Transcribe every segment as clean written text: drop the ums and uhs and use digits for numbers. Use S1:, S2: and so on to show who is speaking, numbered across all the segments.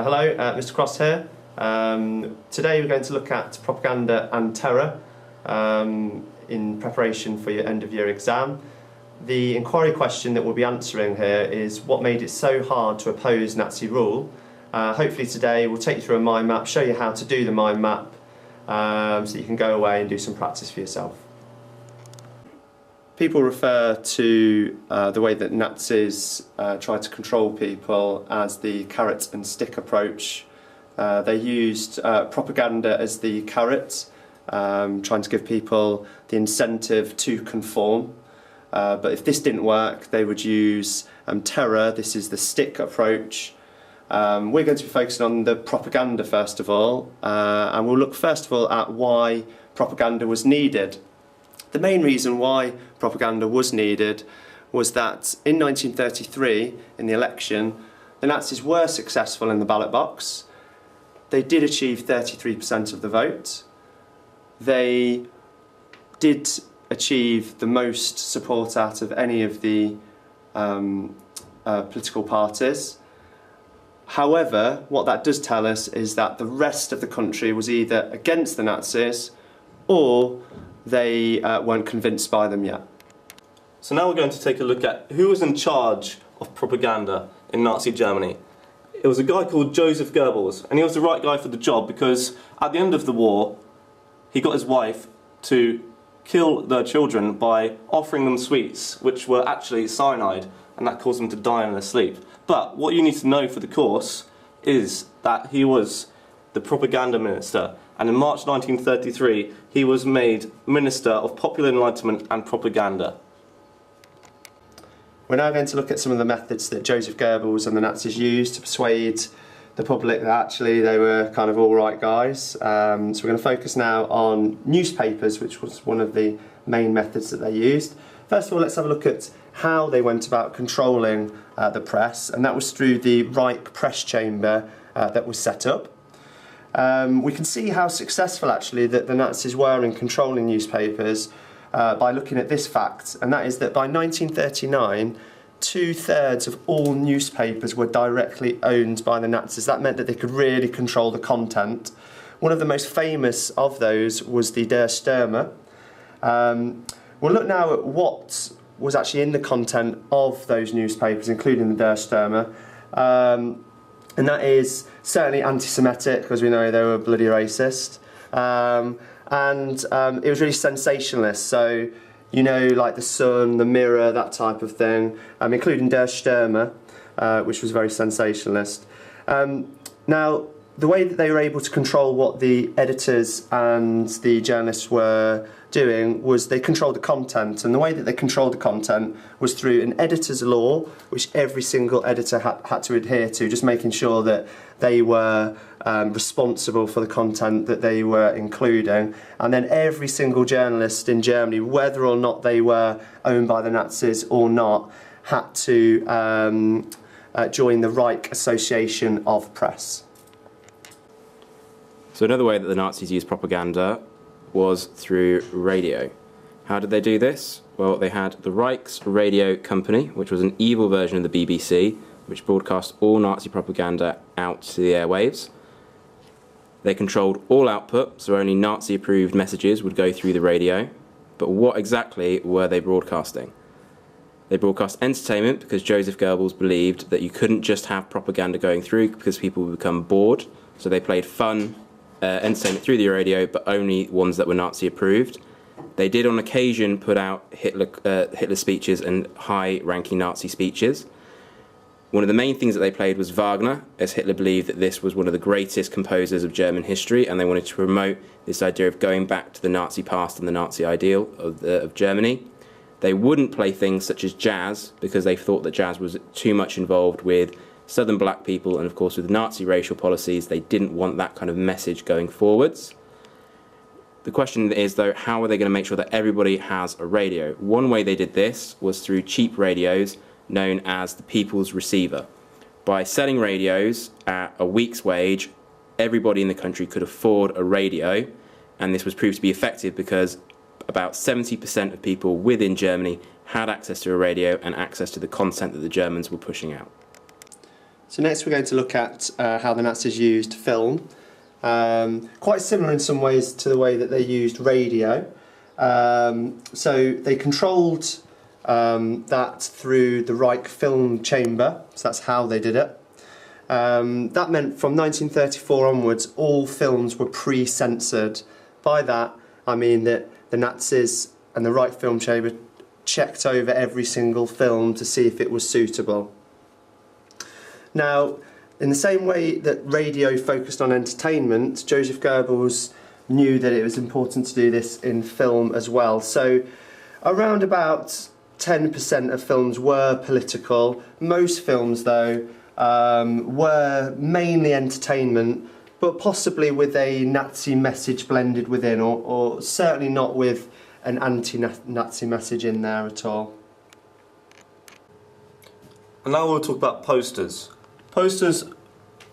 S1: Hello, Mr. Cross here. Today we're going to look at propaganda and terror in preparation for your end of year exam. The inquiry question that we'll be answering here is what made it so hard to oppose Nazi rule. Hopefully today we'll take you through a mind map, show you how to do the mind map so that you can go away and do some practice for yourself. People refer to the way that Nazis tried to control people as the carrot and stick approach. They used propaganda as the carrot, trying to give people the incentive to conform. But if this didn't work, they would use terror. This is the stick approach. We're going to be focusing on the propaganda first of all, and we'll look first of all at why propaganda was needed. The main reason why propaganda was needed was that in 1933, in the election, the Nazis were successful in the ballot box. They did achieve 33% of the vote. They did achieve the most support out of any of the political parties. However, what that does tell us is that the rest of the country was either against the Nazis or they weren't convinced by them yet.
S2: So now we're going to take a look at who was in charge of propaganda in Nazi Germany. It was a guy called Joseph Goebbels, and he was the right guy for the job because at the end of the war he got his wife to kill their children by offering them sweets which were actually cyanide, and that caused them to die in their sleep. But what you need to know for the course is that he was the propaganda minister, and in March 1933 he was made Minister of Popular Enlightenment and Propaganda.
S1: We're now going to look at some of the methods that Joseph Goebbels and the Nazis used to persuade the public that actually they were kind of alright guys. So we're going to focus now on newspapers, which was one of the main methods that they used. First of all, let's have a look at how they went about controlling the press, and that was through the Reich press chamber that was set up. We can see how successful actually that the Nazis were in controlling newspapers by looking at this fact, and that is that by 1939 2/3 of all newspapers were directly owned by the Nazis. That meant that they could really control the content. One of the most famous of those was the Der Stürmer. We'll look now at what was actually in the content of those newspapers, including the Der Stürmer. And that is certainly anti-Semitic, because we know they were bloody racist. It was really sensationalist, so you know, like the Sun, the Mirror, that type of thing, including Der Stürmer, which was very sensationalist. Now, the way that they were able to control what the editors and the journalists were doing was they controlled the content, and the way that they controlled the content was through an editor's law, which every single editor had to adhere to, just making sure that they were responsible for the content that they were including. And then every single journalist in Germany, whether or not they were owned by the Nazis or not, had to join the Reich Association of Press.
S3: So another way that the Nazis used propaganda was through radio. How did they do this? Well, they had the Reich's Radio Company, which was an evil version of the BBC, which broadcast all Nazi propaganda out to the airwaves. They controlled all output, so only Nazi-approved messages would go through the radio. But what exactly were they broadcasting? They broadcast entertainment because Joseph Goebbels believed that you couldn't just have propaganda going through because people would become bored, so they played fun entertainment through the radio, but only ones that were Nazi-approved. They did on occasion put out Hitler speeches and high-ranking Nazi speeches. One of the main things that they played was Wagner, as Hitler believed that this was one of the greatest composers of German history, and they wanted to promote this idea of going back to the Nazi past and the Nazi ideal of Germany. They wouldn't play things such as jazz, because they thought that jazz was too much involved with southern black people, and of course with Nazi racial policies, they didn't want that kind of message going forwards. The question is, though, how are they going to make sure that everybody has a radio? One way they did this was through cheap radios known as the People's Receiver. By selling radios at a week's wage, everybody in the country could afford a radio, and this was proved to be effective because about 70% of people within Germany had access to a radio and access to the content that the Germans were pushing out.
S1: So next we're going to look at how the Nazis used film. Quite similar in some ways to the way that they used radio. So they controlled that through the Reich film chamber, so that's how they did it. That meant from 1934 onwards all films were pre-censored. By that I mean that the Nazis and the Reich film chamber checked over every single film to see if it was suitable. Now, in the same way that radio focused on entertainment, Joseph Goebbels knew that it was important to do this in film as well. So around about 10% of films were political. Most films, though, were mainly entertainment, but possibly with a Nazi message blended within, or certainly not with an anti-Nazi message in there at all.
S2: And now we'll talk about posters. Posters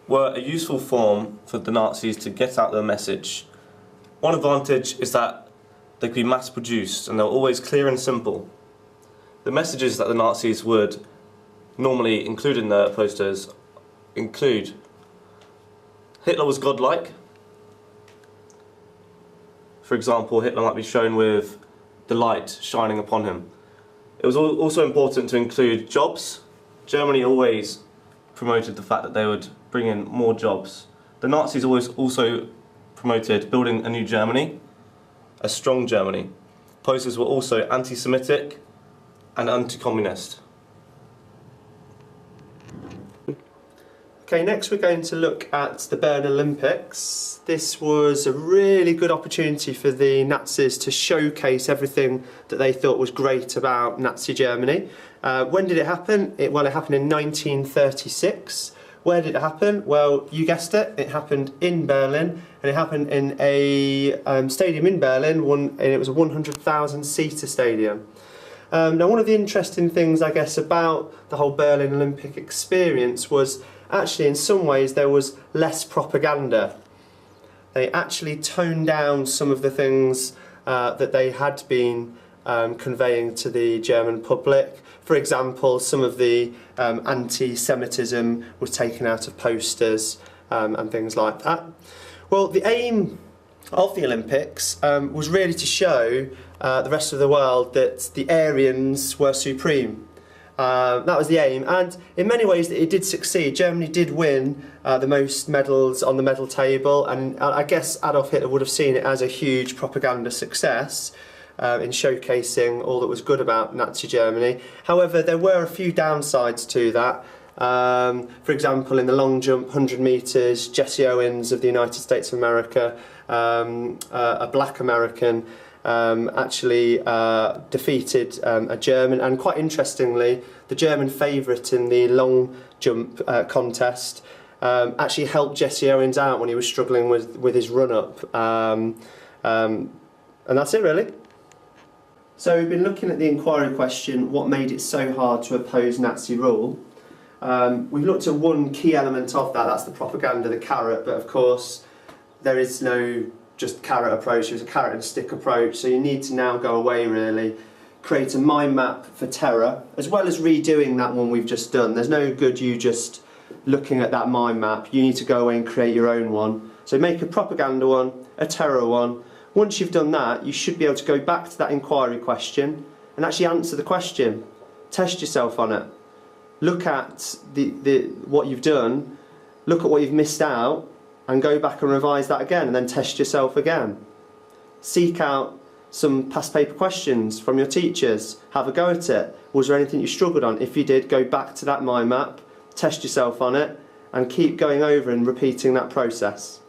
S2: were a useful form for the Nazis to get out their message. One advantage is that they could be mass produced and they were always clear and simple. The messages that the Nazis would normally include in their posters include Hitler was godlike. For example, Hitler might be shown with the light shining upon him. It was also important to include jobs. Germany always promoted the fact that they would bring in more jobs. The Nazis always also promoted building a new Germany, a strong Germany. Posters were also anti-Semitic and anti-communist.
S1: Okay, next we're going to look at the Berlin Olympics. This was a really good opportunity for the Nazis to showcase everything that they thought was great about Nazi Germany. When did it happen? It happened in 1936. Where did it happen? Well, you guessed it. It happened in Berlin, and it happened in a stadium in Berlin, and it was a 100,000-seater stadium. Now, one of the interesting things, I guess, about the whole Berlin Olympic experience was actually, in some ways, there was less propaganda. They actually toned down some of the things that they had been conveying to the German public. For example, some of the anti-Semitism was taken out of posters and things like that. Well, the aim of the Olympics was really to show the rest of the world that the Aryans were supreme. That was the aim, and in many ways it did succeed. Germany did win the most medals on the medal table, and I guess Adolf Hitler would have seen it as a huge propaganda success in showcasing all that was good about Nazi Germany. However, there were a few downsides to that. For example, in the long jump, 100 metres, Jesse Owens of the United States of America, a black American, actually defeated a German, and quite interestingly, the German favourite in the long jump contest actually helped Jesse Owens out when he was struggling with his run-up. And that's it, really. So we've been looking at the inquiry question, what made it so hard to oppose Nazi rule? We've looked at one key element of that, that's the propaganda, the carrot, but of course there is no just carrot approach, there's a carrot and stick approach, so you need to now go away really, create a mind map for terror, as well as redoing that one we've just done. There's no good you just looking at that mind map, you need to go away and create your own one. So make a propaganda one, a terror one. Once you've done that, you should be able to go back to that inquiry question and actually answer the question. Test yourself on it. Look at what you've done, look at what you've missed out, and go back and revise that again, and then test yourself again. Seek out some past paper questions from your teachers, have a go at it. Was there anything you struggled on? If you did, go back to that mind map, test yourself on it, and keep going over and repeating that process.